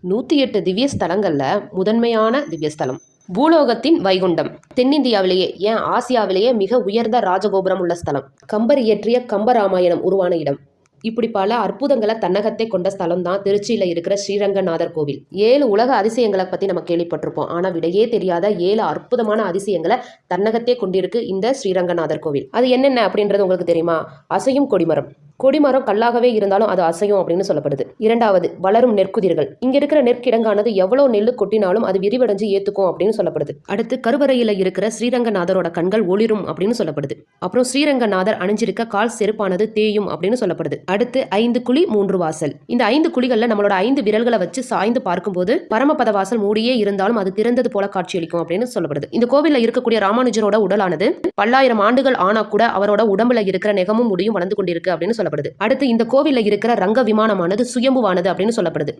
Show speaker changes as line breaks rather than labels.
108 திவ்ய ஸ்தலங்கள்ல முதன்மையான திவ்ய ஸ்தலம் பூலோகத்தின் வைகுண்டம். தென்னிந்தியாவிலேயே ஏன் ஆசியாவிலேயே மிக உயர்ந்த ராஜகோபுரம் உள்ள ஸ்தலம். கம்பர் இயற்றிய கம்பராமாயணம் உருவான இடம். இப்படி பல அற்புதங்களை தன்னகத்தை கொண்ட ஸ்தலம் தான் திருச்சியில இருக்கிற ஸ்ரீரங்கநாதர் கோவில். 7 உலக அதிசயங்களை பத்தி நம்ம கேள்விப்பட்டிருப்போம். ஆனா விடையே தெரியாத 7 அற்புதமான அதிசயங்களை தன்னகத்தே கொண்டிருக்கு இந்த ஸ்ரீரங்கநாதர் கோவில். அது என்னென்ன அப்படின்றது உங்களுக்கு தெரியுமா? அசையும் கொடிமரம். கொடிமரம் கல்லாகவே இருந்தாலும் அது அசையும் அப்படின்னு சொல்லப்படுது. 2வது, வளரும் நெற்குதிர்கள். இங்க இருக்கிற நெற்கிடங்கானது எவ்வளவு நெல்லு கொட்டினாலும் அது விரிவடைஞ்சு ஏத்துக்கும் அப்படின்னு சொல்லப்படுது. அடுத்து, கருவறையில இருக்கிற ஸ்ரீரங்கநாதரோட கண்கள் ஒளிரும் அப்படின்னு சொல்லப்படுது. அப்புறம் ஸ்ரீரங்கநாதர் அணிஞ்சிருக்க கால் செருப்பானது தேயும் அப்படின்னு சொல்லப்படுது. அடுத்து, 5 குழி 3 வாசல். இந்த 5 குழிகள்ல நம்மளோட 5 விரல்களை வச்சு சாய்ந்து பார்க்கும்போது பரமபத வாசல் மூடியே இருந்தாலும் அது திறந்தது போல காட்சியளிக்கும் அப்படின்னு சொல்லப்படுது. இந்த கோவில்ல இருக்கக்கூடிய ராமானுஜரோட உடலானது பல்லாயிரம் ஆண்டுகள் ஆனா கூட அவரோட உடம்புல இருக்கிற நெகமும் முடியும் வளர்ந்து கொண்டிருக்கு அப்படின்னு சொல்லப்படுது. அடுத்து, இந்த கோவில்ல இருக்கிற ரங்க விமானமானது சுயம்புவானது அப்படின்னு சொல்லப்படுது.